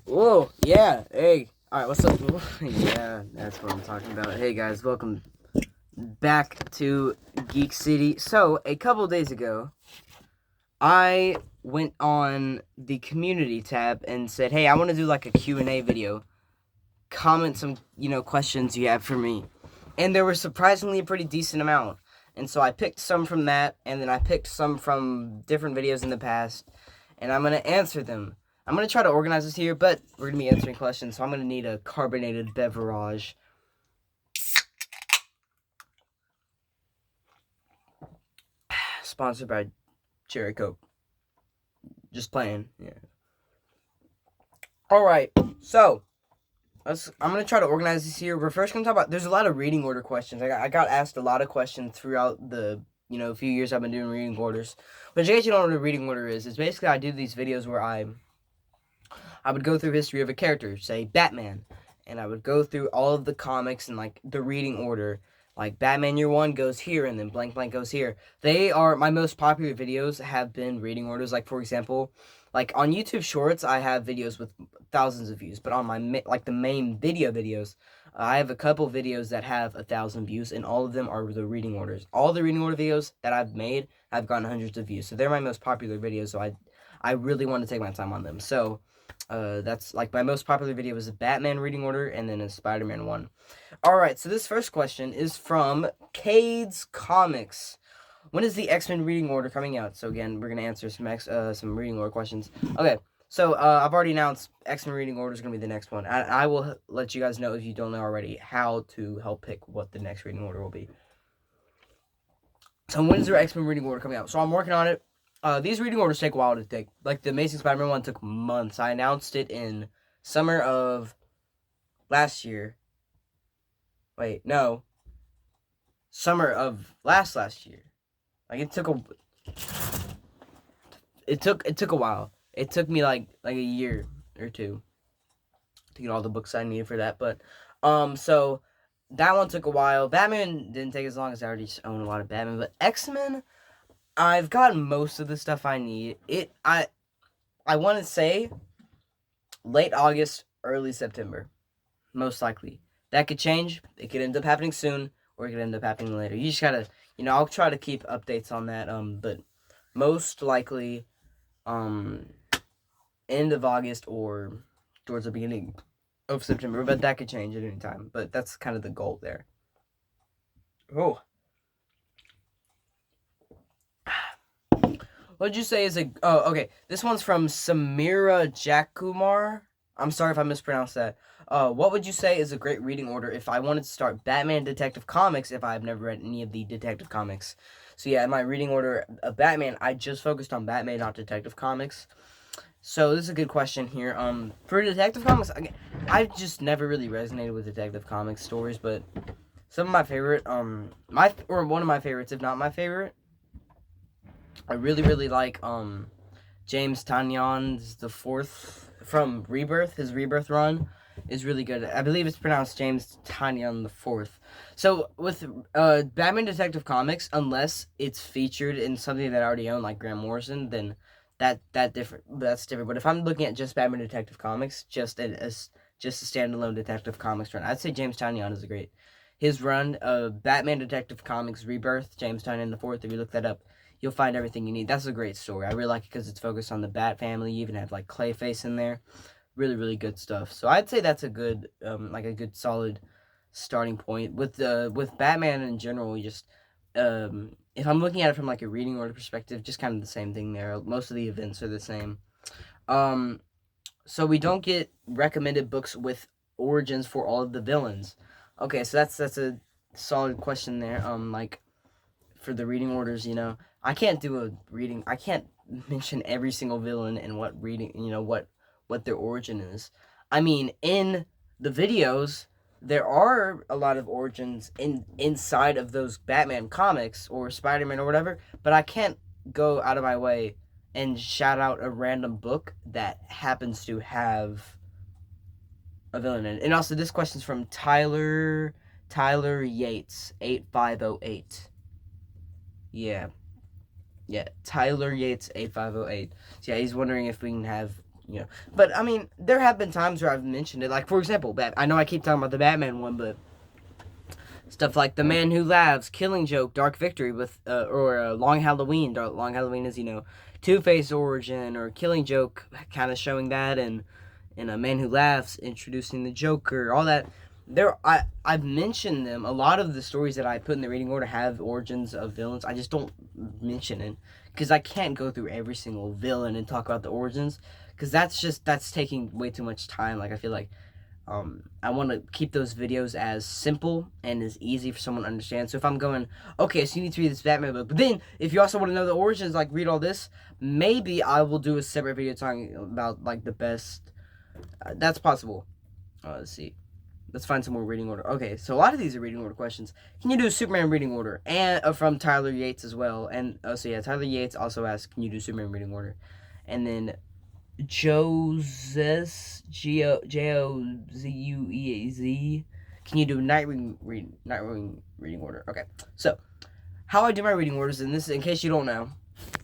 Whoa, yeah, hey. Alright, what's up? Yeah, that's what I'm talking about. Hey guys, welcome back to Geek City. So, a couple days ago, I went on the community tab and said, hey, I want to do like a Q&A video. Comment some, questions you have for me. And there were surprisingly a pretty decent amount. And so I picked some from that, and then I picked some from different videos in the past, and I'm going to answer them. I'm going to try to organize this here, but we're going to be answering questions, so I'm going to need a carbonated beverage. Sponsored by Cherry Coke. Just playing, yeah. Alright, so, I'm going to try to organize this here. We're first going to talk about, there's a lot of reading order questions. I got asked a lot of questions throughout the few years I've been doing reading orders. But in case you don't know what a reading order is, it's basically I do these videos where I would go through history of a character, say Batman, and I would go through all of the comics and like the reading order. Like Batman Year One goes here, and then blank blank goes here. They are my most popular videos. Have been reading orders. Like for example, like on YouTube Shorts, I have videos with thousands of views. But on my the main videos, I have a couple videos that have 1,000 views, and all of them are the reading orders. All the reading order videos that I've made have gotten hundreds of views. So they're my most popular videos. So I really want to take my time on them. So that's like my most popular video was a Batman reading order and then a Spider-Man one. Alright, so this first question is from Cade's Comics. When is the X-Men reading order coming out? So again, we're going to answer some reading order questions. Okay, so I've already announced X-Men reading order is going to be the next one. I will let you guys know, if you don't know already, how to help pick what the next reading order will be. So when is their X-Men reading order coming out? So I'm working on it. These reading orders take a while to take. Like the Amazing Spider-Man one took months. I announced it in summer of last year. Wait, no. Summer of last year. Like it took a while. It took me like a year or two to get all the books I needed for that. But so that one took a while. Batman didn't take as long, as I already own a lot of Batman. But X-Men, I've gotten most of the stuff I need. I want to say late August, early September, most likely. That could change. It could end up happening soon, or it could end up happening later. You just gotta, I'll try to keep updates on that. But most likely, end of August or towards the beginning of September. But that could change at any time. But that's kind of the goal there. Oh. What'd you say is a... Oh, okay. This one's from Samira Jakumar. I'm sorry if I mispronounced that. What would you say is a great reading order if I wanted to start Batman Detective Comics if I've never read any of the Detective Comics? So yeah, in my reading order of Batman, I just focused on Batman, not Detective Comics. So this is a good question here. For Detective Comics, I've just never really resonated with Detective Comics stories, but some of my favorite, one of my favorites, if not my favorite, I really like James Tynion's the fourth from Rebirth. His Rebirth run is really good. I believe it's pronounced James Tynion the fourth. So with Batman Detective Comics, unless it's featured in something that I already own, like Grant Morrison, then that's different. But if I'm looking at just Batman Detective Comics, just a standalone Detective Comics run, I'd say James Tynion is a great. His run of Batman Detective Comics Rebirth, James Tynion the fourth. If you look that up, you'll find everything you need. That's a great story. I really like it because it's focused on the Bat family. You even have like Clayface in there. Really good stuff. So I'd say that's a good, a good solid starting point. With Batman in general, you just, if I'm looking at it from like a reading order perspective, just kind of the same thing there. Most of the events are the same. So we don't get recommended books with origins for all of the villains. Okay, so that's a solid question there. Like for the reading orders, I can't do a reading. I can't mention every single villain and what reading, what their origin is. I mean, in the videos, there are a lot of origins inside of those Batman comics or Spider-Man or whatever, but I can't go out of my way and shout out a random book that happens to have a villain in it. And also, this question's from Tyler Yates 8508. Yeah, Tyler Yates 8508. So yeah, he's wondering if we can have you know. But I mean, there have been times where I've mentioned it. Like for example, I know I keep talking about the Batman one, but stuff like The Man Who Laughs, Killing Joke, Dark Victory, with or Long Halloween. Long Halloween is Two-Face origin, or Killing Joke, kind of showing that, and A Man Who Laughs, introducing the Joker, all that. I've mentioned them. A lot of the stories that I put in the reading order have origins of villains. I just don't mention it because I can't go through every single villain and talk about the origins, because that's taking way too much time. Like I feel like I want to keep those videos as simple and as easy for someone to understand. So if I'm going, okay, so you need to read this Batman book, but then if you also want to know the origins, like read all this, maybe I will do a separate video talking about like the best. That's possible. Let's see. Let's find some more reading order. Okay, so a lot of these are reading order questions. Can you do Superman reading order? And from Tyler Yates as well. And Tyler Yates also asked, can you do Superman reading order? And then Joseph Jozueaz. Can you do Nightwing reading order? Okay, so how I do my reading orders, and this, in case you don't know,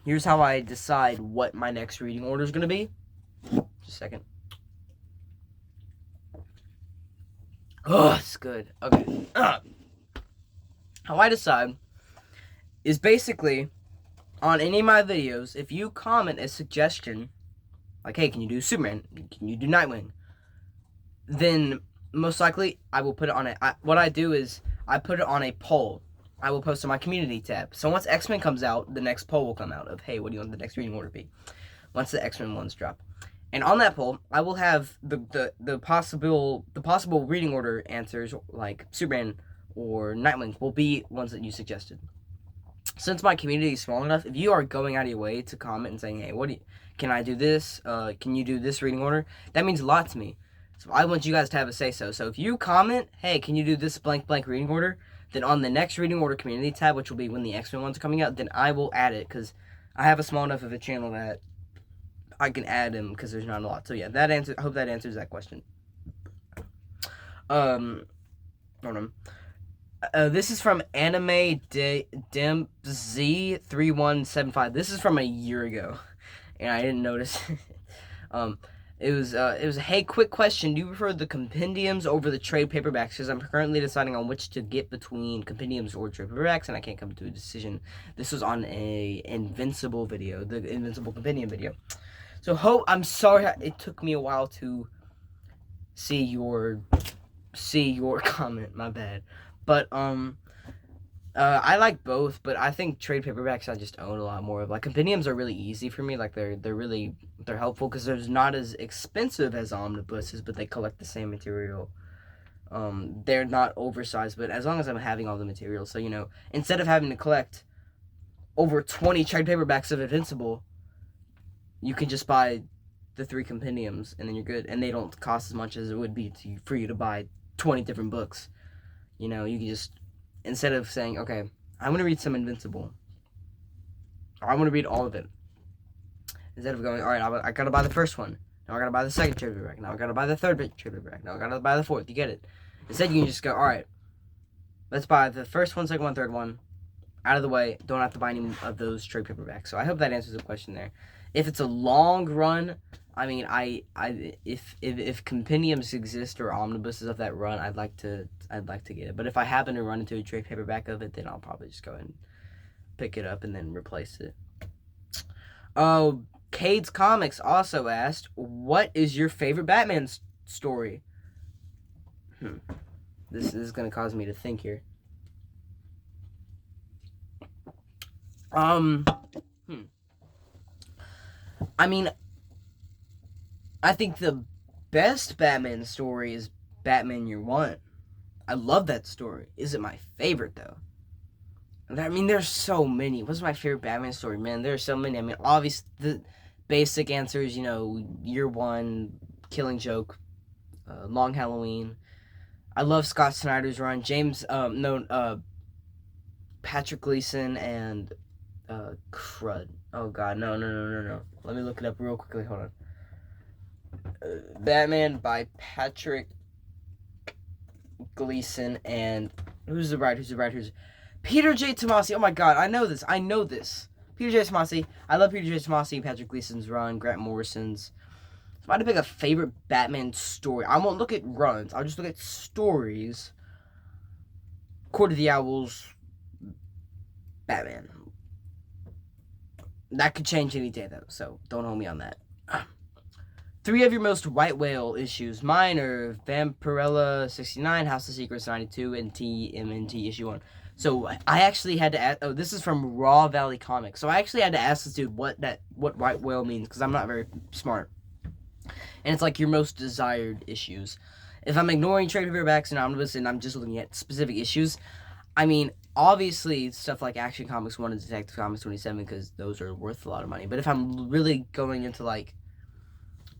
here's how I decide what my next reading order is gonna be. Just a second. Oh, it's good. Okay. How I decide is basically on any of my videos, if you comment a suggestion, like, hey, can you do Superman? Can you do Nightwing? Then most likely I will put it on what I do is I put it on a poll. I will post on my community tab. So once X-Men comes out, the next poll will come out of, hey, what do you want the next reading order to be? Once the X-Men ones drop. And on that poll, I will have the possible reading order answers, like Superman or Nightwing, will be ones that you suggested. Since my community is small enough, if you are going out of your way to comment and saying, hey, can I do this? Can you do this reading order? That means a lot to me. So I want you guys to have a say-so. So if you comment, hey, can you do this blank reading order? Then on the next reading order community tab, which will be when the X-Men ones are coming out, then I will add it, because I have a small enough of a channel that I can add them, because there's not a lot. So yeah, I hope that answers that question. Hold on. This is from Anime DempZ3175. This is from a year ago, and I didn't notice. It was a hey, quick question. Do you prefer the compendiums over the trade paperbacks? Because I'm currently deciding on which to get between compendiums or trade paperbacks, and I can't come to a decision. This was on a Invincible video, the Invincible compendium video. So I'm sorry it took me a while to see your comment. My bad. But I like both, but I think trade paperbacks I just own a lot more of. Like compendiums are really easy for me. Like they're helpful because they're not as expensive as omnibuses, but they collect the same material. They're not oversized, but as long as I'm having all the material, so instead of having to collect over 20 trade paperbacks of Invincible, you can just buy the 3 compendiums and then you're good, and they don't cost as much as it would be for you to buy 20 different books. You can just, instead of saying, okay, I'm going to read some Invincible, or I want to read all of it, instead of going, all right, I got to buy the first one, now I got to buy the second trade paperback, now I got to buy the third trade paperback, now I got to buy the fourth, you get it. Instead, you can just go, all right, let's buy the first one, second one, third one, out of the way, don't have to buy any of those trade paperbacks. So I hope that answers the question there. If it's a long run, I mean, if compendiums exist or omnibuses of that run, I'd like to get it. But if I happen to run into a trade paperback of it, then I'll probably just go ahead and pick it up and then replace it. Oh, Cade's Comics also asked, what is your favorite Batman story? This is going to cause me to think here. I mean, I think the best Batman story is Batman Year One. I love that story. Is it my favorite, though? I mean, there's so many. What's my favorite Batman story? Man, there's so many. I mean, obviously, the basic answers, Year One, Killing Joke, Long Halloween. I love Scott Snyder's run. Patrick Gleason and crud. Oh god, no. Let me look it up real quickly. Hold on. Batman by Patrick Gleason and who's the writer? Peter J. Tomasi. Oh my god, I know this. Peter J. Tomasi. I love Peter J. Tomasi, Patrick Gleason's run, Grant Morrison's. I had to pick a favorite Batman story, I won't look at runs. I'll just look at stories. Court of the Owls, Batman. That could change any day, though, so don't hold me on that. 3 of your most White Whale issues. Mine are Vampirella 69, House of Secrets 92, and TMNT issue 1. So I actually had to ask. Oh, this is from Raw Valley Comics. So I actually had to ask this dude what White Whale means, because I'm not very smart. And it's like your most desired issues. If I'm ignoring trade paperbacks and omnibus and I'm just looking at specific issues, I mean, obviously stuff like Action Comics 1 and Detective Comics 27, because those are worth a lot of money. But if I'm really going into like,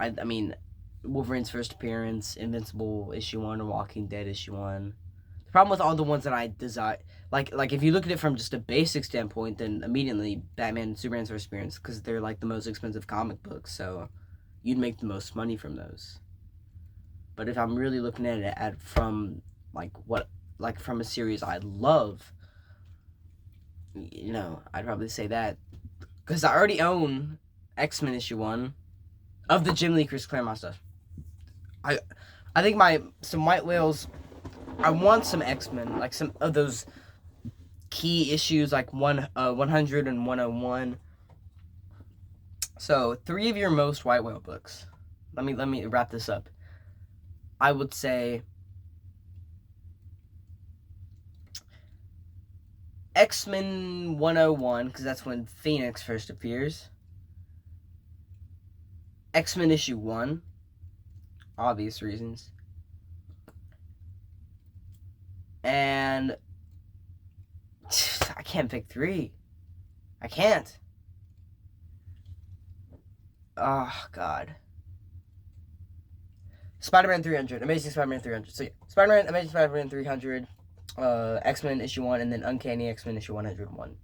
I mean, Wolverine's first appearance, Invincible issue 1, or Walking Dead issue 1. The problem with all the ones that I desire, like if you look at it from just a basic standpoint, then immediately Batman and Superman's first appearance, because they're like the most expensive comic books, so you'd make the most money from those. But if I'm really looking at it from from a series I love, I'd probably say that, because I already own X-Men issue 1 of the Jim Lee, Chris Claremont stuff. I think some White Whales. I want some X-Men, like some of those key issues, like 100 and 101. So 3 of your most White Whale books. Let me wrap this up. I would say X-Men 101, because that's when Phoenix first appears. X-Men issue 1, obvious reasons. And I can't pick 3. I can't. Oh, God. Spider-Man 300, Amazing Spider-Man 300. So yeah, Spider-Man, Amazing Spider-Man 300, X-Men issue 1, and then Uncanny X-Men issue 101.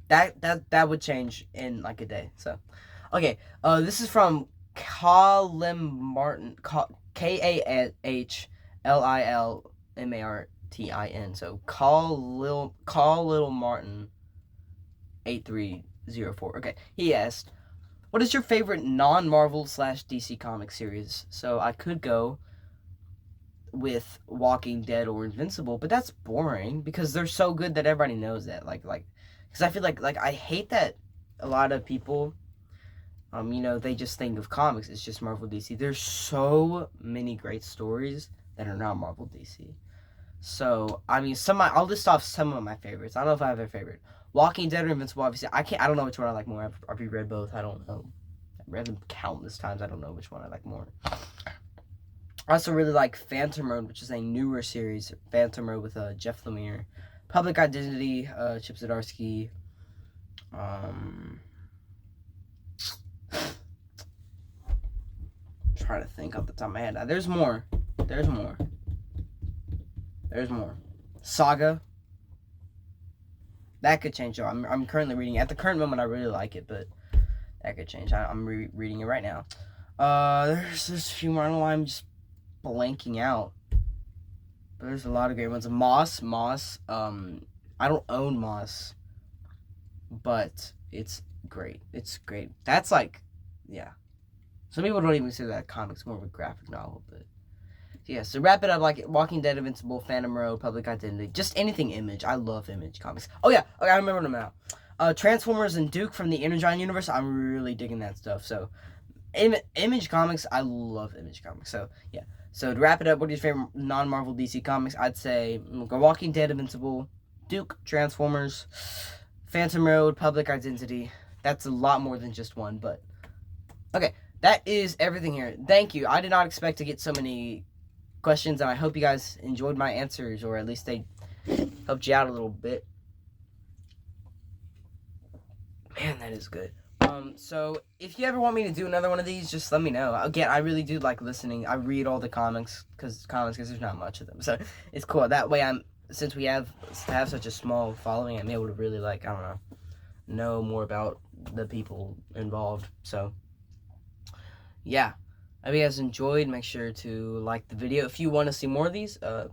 That would change in like a day. So, okay, this is from Colin Martin, KAHLILMARTIN. So Call Little Martin 8304. Okay, he asked, what is your favorite non-Marvel / DC comic series? So I could go with Walking Dead or Invincible, but that's boring because they're so good that everybody knows that. Because I feel like I hate that a lot of people, they just think of comics. It's just Marvel DC. There's so many great stories that are not Marvel DC. So I mean, I'll list off some of my favorites. I don't know if I have a favorite. Walking Dead or Invincible, obviously. I don't know which one I like more. I've reread both. I don't know. I've read them countless times. I don't know which one I like more. I also really like Phantom Road, which is a newer series. Phantom Road with Jeff Lemire. Public Identity, Chip Zdarsky. Trying to think off the top of my head. There's more. Saga. That could change. I'm currently reading it. At the current moment, I really like it, but that could change. I'm reading it right now. There's a few more. I don't know why I'm just blanking out. But there's a lot of great ones. Moss. I don't own Moss, but it's great. That's yeah. Some people don't even say that comic's more of a graphic novel, but yeah, so wrap it up like Walking Dead, Invincible, Phantom Road, Public Identity, just anything Image. I love Image comics. Oh yeah, okay, I remember them now. Transformers and Duke from the Energon universe. I'm really digging that stuff. So, Image comics, I love Image comics. So yeah. So to wrap it up, what are your favorite non-Marvel DC comics? I'd say Walking Dead, Invincible, Duke, Transformers, Phantom Road, Public Identity. That's a lot more than just one, but okay, that is everything here. Thank you. I did not expect to get so many questions, and I hope you guys enjoyed my answers, or at least they helped you out a little bit. Man, that is good. So if you ever want me to do another one of these, just let me know. Again, I really do like listening. I read all the comics because there's not much of them, so it's cool. That way, since we have such a small following, I'm able to really know more about the people involved. So yeah. I hope you guys enjoyed. Make sure to like the video. If you want to see more of these, let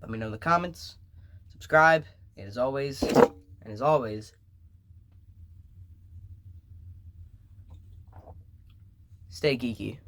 me know in the comments. Subscribe. And as always, Stay geeky.